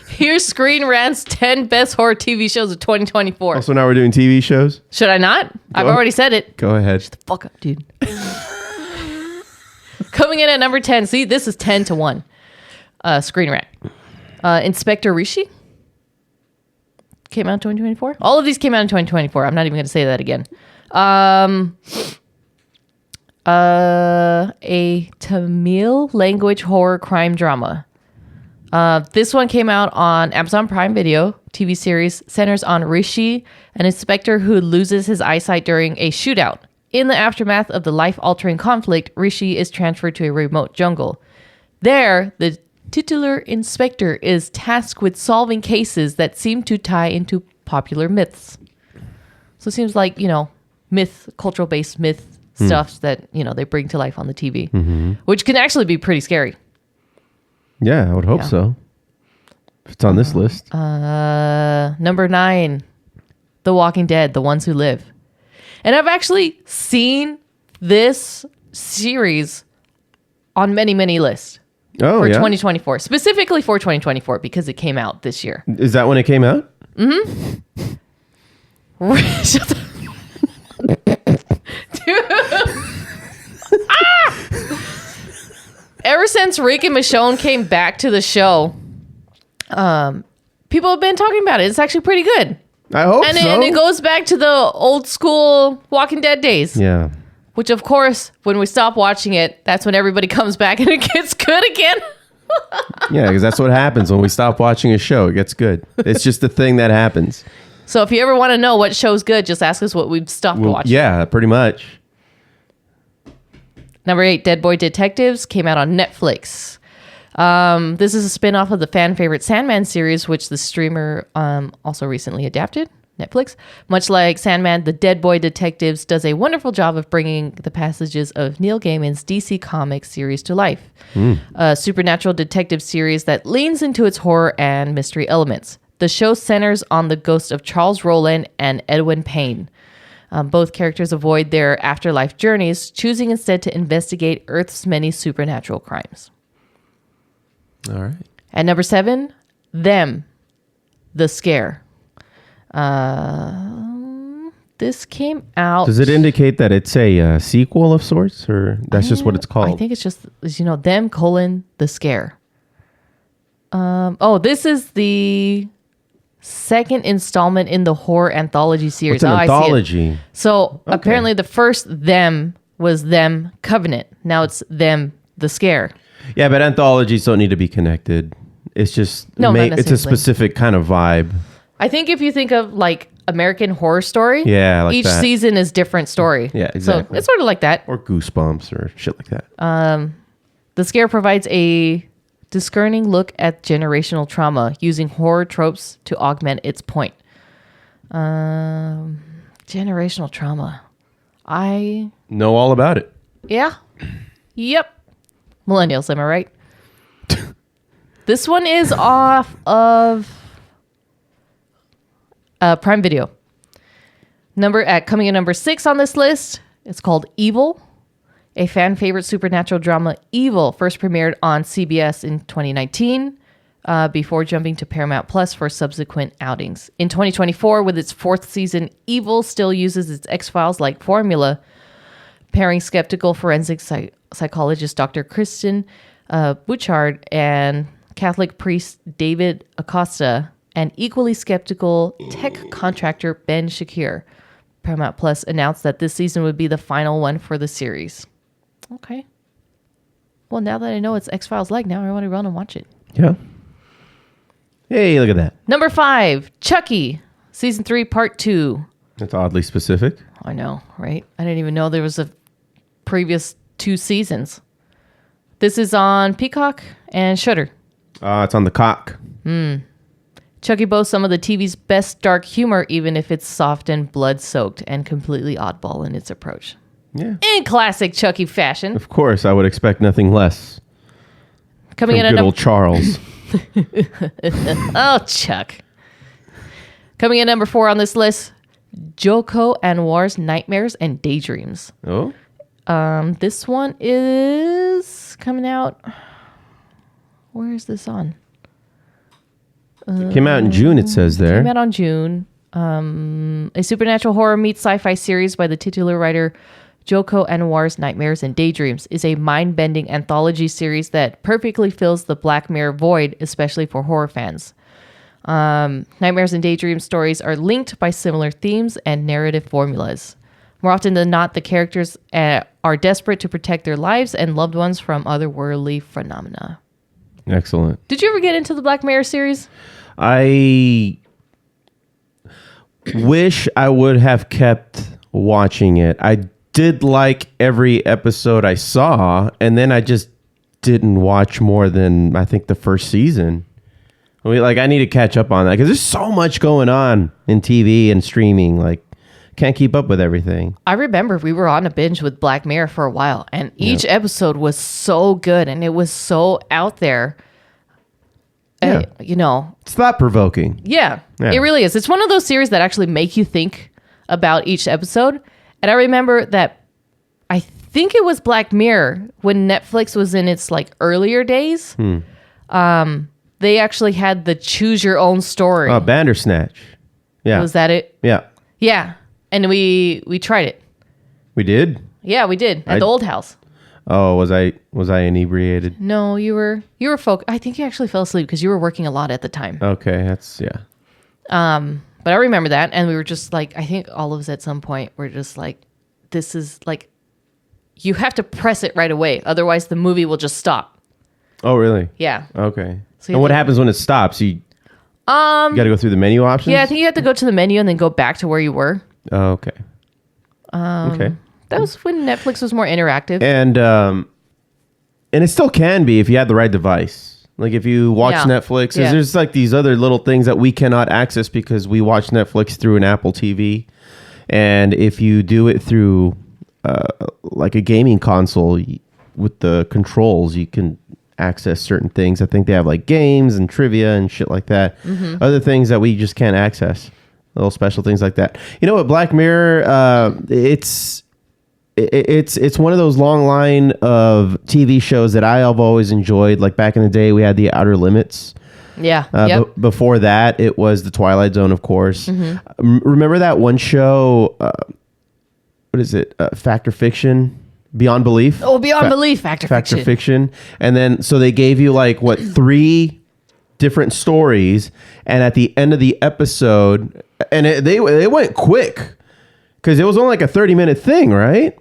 Here's Screen Rant's 10 best horror TV shows of 2024. Also, now we're doing TV shows. Should I not? I've already said it. Go ahead. Shut the fuck up, dude. Coming in at number 10. See, this is 10-1. Screen Rant. Inspector Rishi. Came out in 2024. All of these came out in 2024. I'm not even going to say that again. A Tamil language horror crime drama. This one came out on Amazon Prime Video. TV series centers on Rishi, an inspector who loses his eyesight during a shootout. In the aftermath of the life-altering conflict, Rishi is transferred to a remote jungle. There, the titular inspector is tasked with solving cases that seem to tie into popular myths. So it seems like, cultural-based myth stuff that, they bring to life on the TV, which can actually be pretty scary. Yeah, I would hope so. If it's on this list. Number 9, The Walking Dead, The Ones Who Live. And I've actually seen this series on many, many lists for 2024. Specifically for 2024 because it came out this year. Is that when it came out? Mm-hmm. Ever since Rick and Michonne came back to the show, people have been talking about it. It's actually pretty good. I hope so. And it goes back to the old school Walking Dead days. Yeah. Which, of course, when we stop watching it, that's when everybody comes back and it gets good again. Yeah, because that's what happens when we stop watching a show. It gets good. It's just the thing that happens. So if you ever want to know what show's good, just ask us what we've stopped watching. Yeah, pretty much. Number 8, Dead Boy Detectives, came out on Netflix. This is a spin-off of the fan favorite Sandman series, which the streamer also recently adapted, Netflix. Much like Sandman, the Dead Boy Detectives does a wonderful job of bringing the passages of Neil Gaiman's DC Comics series to life. A supernatural detective series that leans into its horror and mystery elements. The show centers on the ghosts of Charles Rowland and Edwin Payne. Both characters avoid their afterlife journeys, choosing instead to investigate Earth's many supernatural crimes. All right. At number 7, Them, The Scare. This came out... Does it indicate that it's a sequel of sorts, or that's just what it's called? I think it's just, Them, The Scare. This is the second installment in the horror anthology series. What's an anthology? I see it. So apparently the first Them was Them Covenant. Now it's Them, The Scare. Yeah, but anthologies don't need to be connected. It's just not it's a necessarily. specific kind of vibe. I think if you think of like American Horror Story, Yeah, like each that. season is different story. Yeah, exactly. So it's sort of like that. Or Goosebumps or shit like that. The scare provides a discerning look at generational trauma using horror tropes to augment its point. Generational trauma. I Know all about it. Yeah. Yep. Millennials, am I right? This one is off of Prime Video. Coming in number 6 on this list, it's called Evil, a fan favorite supernatural drama. Evil first premiered on CBS in 2019 before jumping to Paramount Plus for subsequent outings. In 2024, with its 4th season, Evil still uses its X-Files-like formula, pairing skeptical forensic psychologist Dr. Kristen Bouchard and Catholic priest David Acosta and equally skeptical tech contractor Ben Shakir. Paramount Plus announced that this season would be the final one for the series. Okay. Well, now that I know it's X-Files like, now I want to run and watch it. Yeah. Hey, look at that. Number 5, Chucky, Season 3, Part 2. That's oddly specific. I know, right? I didn't even know there was a previous 2 seasons. This is on Peacock and Shudder. It's on the cock. Chucky boasts some of the TV's best dark humor, even if it's soft and blood-soaked and completely oddball in its approach. Yeah. In classic Chucky fashion. Of course, I would expect nothing less. Coming from in at good old Charles. Oh, Chuck. Coming in number 4 on this list, Joko Anwar's Nightmares and Daydreams. Oh? This one is coming out. Where is this on? It came out in June, it says there. Came out on June. A supernatural horror meets sci-fi series by the titular writer Joko Anwar's Nightmares and Daydreams is a mind-bending anthology series that perfectly fills the Black Mirror void, especially for horror fans. Nightmares and Daydreams stories are linked by similar themes and narrative formulas. More often than not, the characters are desperate to protect their lives and loved ones from otherworldly phenomena. Excellent. Did you ever get into the Black Mirror series? I wish I would have kept watching it. I did like every episode I saw, and then I just didn't watch more than, I think, the first season. I mean, like, I need to catch up on that because there's so much going on in TV and streaming. Like, can't keep up with everything. I remember we were on a binge with Black Mirror for a while, and each episode was so good, and it was so out there. Yeah. It's thought-provoking. Yeah, it really is. It's one of those series that actually make you think about each episode. And I remember that I think it was Black Mirror when Netflix was in its like earlier days. They actually had the choose your own story. Oh, Bandersnatch. Yeah. Was that it? Yeah. Yeah. And we tried it. We did? Yeah, we did at the old house. Oh, was I inebriated? No, you were focused. I think you actually fell asleep because you were working a lot at the time. Okay, that's But I remember that, and we were just like, I think all of us at some point were just like, this is like, you have to press it right away, otherwise the movie will just stop. Oh, really? Yeah. Okay. So and what happens when it stops? You got to go through the menu options? Yeah, I think you have to go to the menu and then go back to where you were. Oh, okay. Okay. That was when Netflix was more interactive. And it still can be if you have the right device. Like if you watch Netflix, there's like these other little things that we cannot access because we watch Netflix through an Apple TV. And if you do it through like a gaming console with the controls, you can access certain things. I think they have like games and trivia and shit like that. Other things that we just can't access. Little special things like that. You know what? Black Mirror, it's one of those long line of TV shows that I have always enjoyed. Like back in the day, we had The Outer Limits. Yeah. Before that, it was The Twilight Zone, of course. Remember that one show? What is it? Fact or Fiction? Beyond Belief? Oh, Beyond Belief. Fact or Fiction. And then, so they gave you like, 3 different stories. And at the end of the episode, and they went quick. Because it was only like a 30-minute thing, right?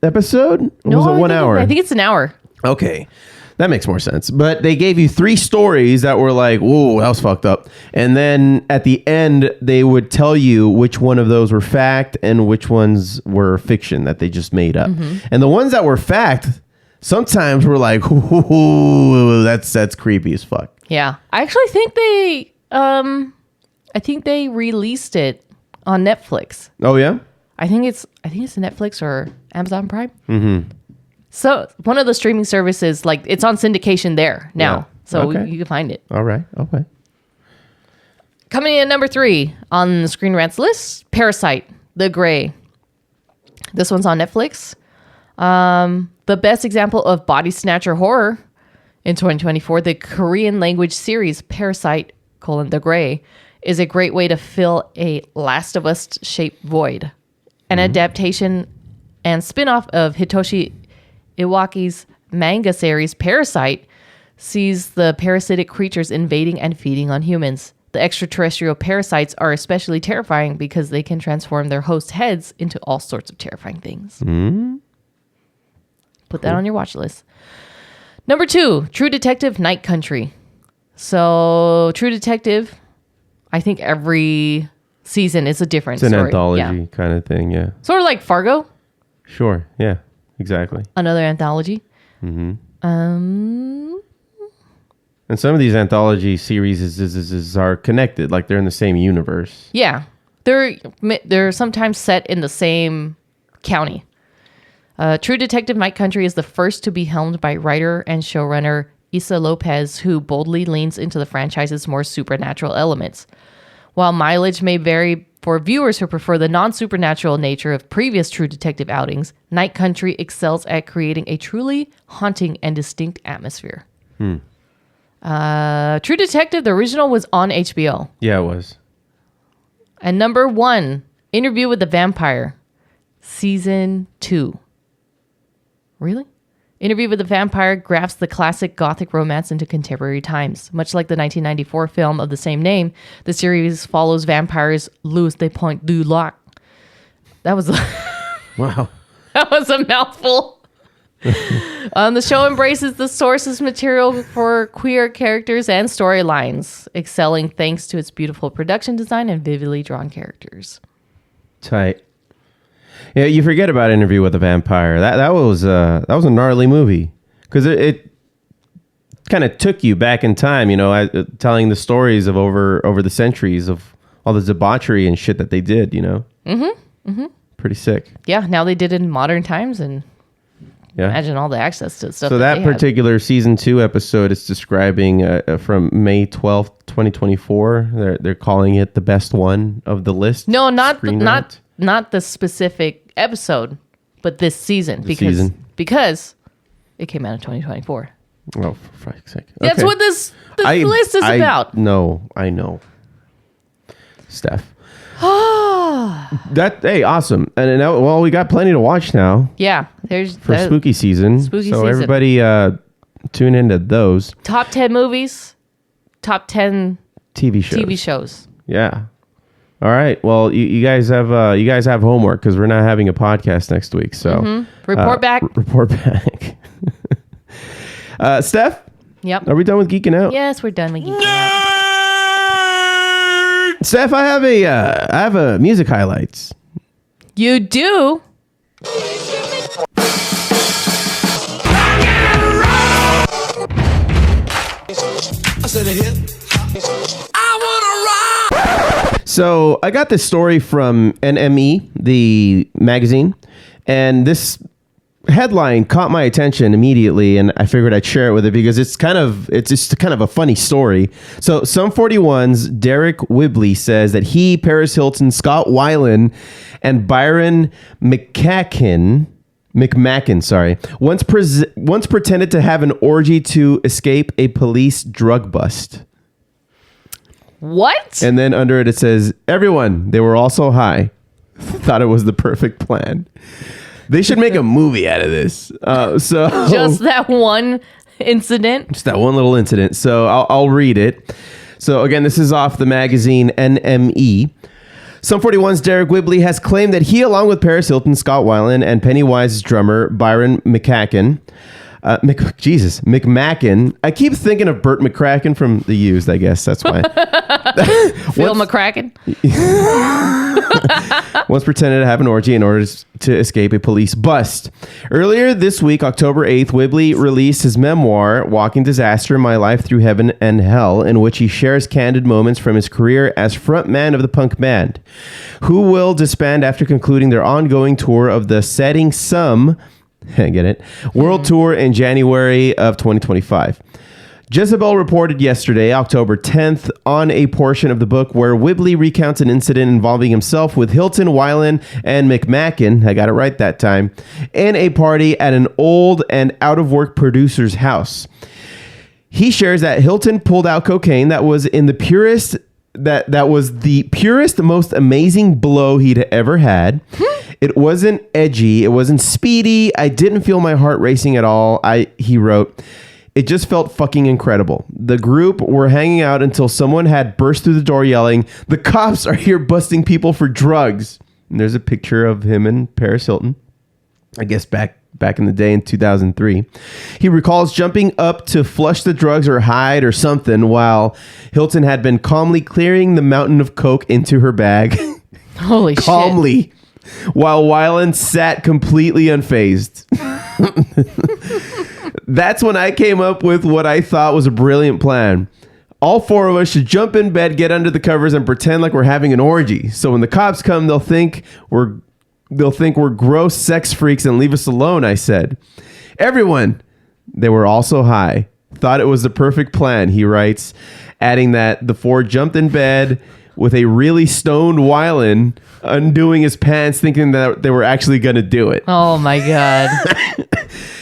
Episode? Or was it 1 hour? I think it's an hour. Okay. That makes more sense. But they gave you 3 stories that were like, whoa, that was fucked up. And then at the end, they would tell you which one of those were fact and which ones were fiction that they just made up. And the ones that were fact, sometimes were like, ooh, that's creepy as fuck. Yeah. I actually think they released it on Netflix. Oh, yeah? I think it's Netflix or Amazon Prime. Mm-hmm. So one of the streaming services, like it's on syndication there now. Yeah. So Okay. you can find it. All right. Okay. Coming in at number 3 on the Screen Rant's list, Parasite, The Grey. This one's on Netflix. The best example of body snatcher horror in 2024, the Korean language series Parasite, The Grey, is a great way to fill a Last of Us shaped void. An adaptation and spin-off of Hitoshi Iwaki's manga series Parasite sees the parasitic creatures invading and feeding on humans. The extraterrestrial parasites are especially terrifying because they can transform their host heads into all sorts of terrifying things. Put that on your watch list. Number 2, True Detective Night Country. So True Detective, I think every season is a different It's an story. anthology kind of thing, yeah. Sort of like Fargo. Sure, yeah, exactly. Another anthology. And some of these anthology series are connected, like they're in the same universe. Yeah. They're sometimes set in the same county. True Detective Night Country is the first to be helmed by writer and showrunner Issa Lopez, who boldly leans into the franchise's more supernatural elements. While mileage may vary for viewers who prefer the non-supernatural nature of previous True Detective outings, Night Country excels at creating a truly haunting and distinct atmosphere. True Detective, the original, was on HBO. Yeah, it was. And number 1, Interview with the Vampire, Season 2. Really? Interview with the Vampire grafts the classic gothic romance into contemporary times. Much like the 1994 film of the same name, the series follows vampires Louis de Point du Lac. That was wow. That was a mouthful. The show embraces the sources material for queer characters and storylines, excelling thanks to its beautiful production design and vividly drawn characters. Tight. Yeah, you forget about Interview with a Vampire. That was a gnarly movie because it kind of took you back in time, telling the stories of over the centuries of all the debauchery and shit that they did, Pretty sick. Yeah, now they did it in modern times, and imagine all the access to stuff. So that particular season 2 episode is describing from May 12th, 2024. They're calling it the best one of the list. No, not the specific episode, but this season because it came out in 2024. Oh, for fuck's sake! That's Okay. what this list is about. No, I know, Steph. Hey, awesome! And now, we got plenty to watch now. Yeah, there's for spooky season. So everybody, tune into those top 10 movies, top 10 TV shows. Yeah. All right. Well, you guys have homework because we're not having a podcast next week. So report back. Report back. Steph. Yep. Are we done with Geeking Out? Yes, we're done with Geeking Out. Steph, I have a music highlights. You do? So I got this story from NME, the magazine, and this headline caught my attention immediately, and I figured I'd share it with it because it's just kind of a funny story. So Sum 41's Deryck Whibley says that he, Paris Hilton, Scott Weiland, and Byron McMackin, once pretended to have an orgy to escape a police drug bust. What? And then under it says, everyone, they were also high. Thought it was the perfect plan. They should make a movie out of this. So just that one incident. Just that one little incident. So I'll read it. So again, this is off the magazine NME. Sum 41's Deryck Whibley has claimed that he, along with Paris Hilton, Scott Weiland, and Pennywise's drummer Byron McMackin, McMackin. I keep thinking of Burt McCracken from The Used, I guess. That's why. Phil McCracken. Once pretended to have an orgy in order to escape a police bust. Earlier this week, October 8th, Whibley released his memoir, Walking Disaster, My Life Through Heaven and Hell, in which he shares candid moments from his career as frontman of the punk band, who will disband after concluding their ongoing tour of the Setting Some, get it, world tour in January of 2025. Jezebel reported yesterday, October 10th, on a portion of the book where Whibley recounts an incident involving himself with Hilton, Weiland, and McMackin, I got it right that time, in a party at an old and out-of-work producer's house. He shares that Hilton pulled out cocaine that was in the purest, that was the purest, most amazing blow he'd ever had. It wasn't edgy. It wasn't speedy. I didn't feel my heart racing at all. He wrote, it just felt fucking incredible. The group were hanging out until someone had burst through the door yelling, "The cops are here busting people for drugs." And there's a picture of him and Paris Hilton, I guess back in the day in 2003. He recalls jumping up to flush the drugs or hide or something while Hilton had been calmly clearing the mountain of coke into her bag. Holy calmly, shit. While Weiland sat completely unfazed. That's when I came up with what I thought was a brilliant plan. All four of us should jump in bed, get under the covers, and pretend like we're having an orgy. So when the cops come, they'll think we're gross sex freaks and leave us alone, I said. Everyone, they were also high, thought it was the perfect plan, he writes, adding that the four jumped in bed with a really stoned Weiland undoing his pants, thinking that they were actually going to do it. Oh my God.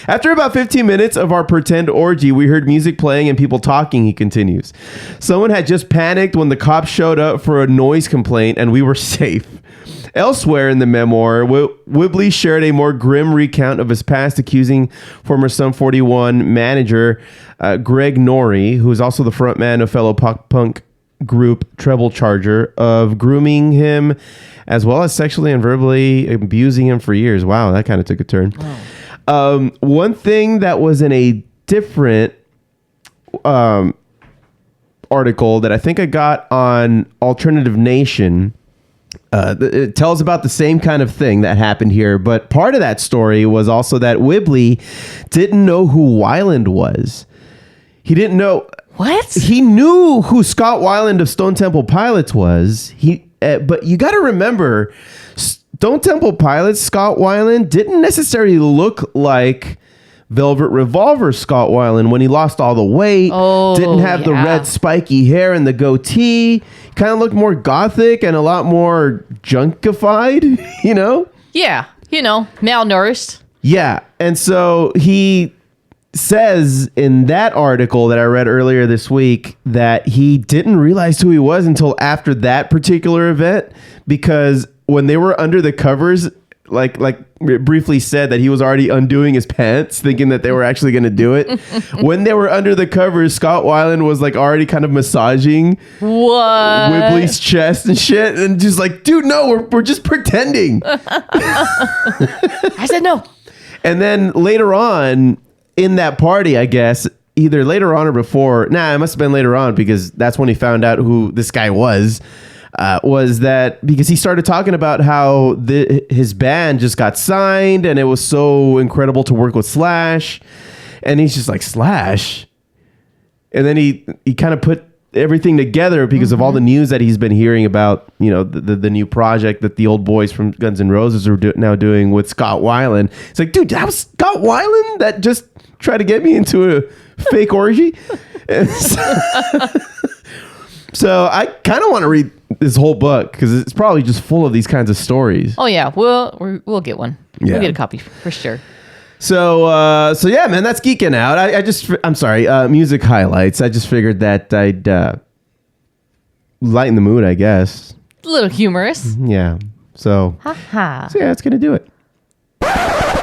After about 15 minutes of our pretend orgy, we heard music playing and people talking, he continues. Someone had just panicked when the cops showed up for a noise complaint and we were safe. Elsewhere in the memoir, Whibley shared a more grim recount of his past, accusing former Sum 41 manager Greg Norrie, who is also the frontman of fellow punk group Treble Charger, of grooming him as well as sexually and verbally abusing him for years. Wow, that kind of took a turn. Oh. One thing that was in a different article that I think I got on Alternative Nation, it tells about the same kind of thing that happened here, but part of that story was also that Whibley didn't know who Weiland was. He didn't know. What? He knew who Scott Weiland of Stone Temple Pilots was. But you got to remember, Stone Temple Pilots, Scott Weiland didn't necessarily look like Velvet Revolver Scott Weiland when he lost all the weight. Oh, didn't have the red spiky hair and the goatee. Kind of looked more gothic and a lot more junkified, you know? Yeah, malnourished. Yeah, and so he says in that article that I read earlier this week that he didn't realize who he was until after that particular event, because when they were under the covers, like briefly said that he was already undoing his pants thinking that they were actually going to do it. When they were under the covers, Scott Weiland was like already kind of massaging Whibley's chest and shit, and just like, dude, no, we're just pretending. I said no. And then later on in that party, I guess, either later on or before, it must have been later on, because that's when he found out who this guy was that because he started talking about how his band just got signed and it was so incredible to work with Slash, and he's just like, Slash? And then he kind of put everything together because of all the news that he's been hearing about, the new project that the old boys from Guns N' Roses are now doing with Scott Weiland. It's like, dude, that was Scott Weiland that just tried to get me into a fake orgy. So I kind of want to read this whole book because it's probably just full of these kinds of stories. Oh yeah, we'll get one. Yeah. We'll get a copy for sure. So yeah, man, that's Geeking Out. I'm sorry, music highlights. I just figured that I'd lighten the mood, I guess. A little humorous. Yeah. So yeah, that's gonna do it.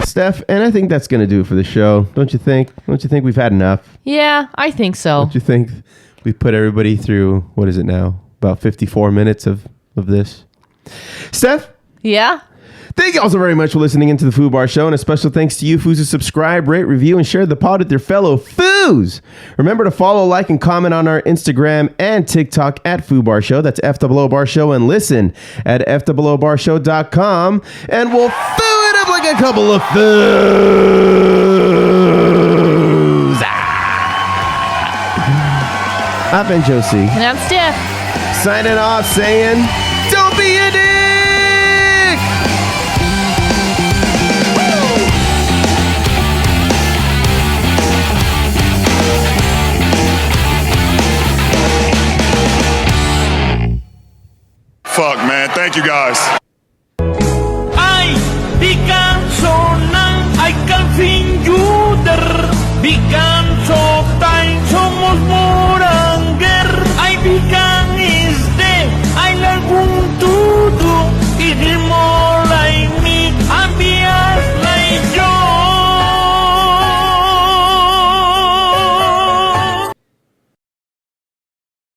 Steph, and I think that's gonna do it for the show. Don't you think? Don't you think we've had enough? Yeah, I think so. Don't you think we've put everybody through, what is it now? About 54 minutes of this. Steph? Yeah? Thank you all so very much for listening into the Foobar Show, and a special thanks to you, Foos, who subscribe, rate, review, and share the pod with your fellow Foos. Remember to follow, like, and comment on our Instagram and TikTok at Foobar Show. That's FOO Bar Show, and listen at FOOBarshow.com, and we'll foo it up like a couple of Foos. I've been Josie. And I'm Steph. Signing off saying, don't be a dick! Fuck, man. Thank you, guys.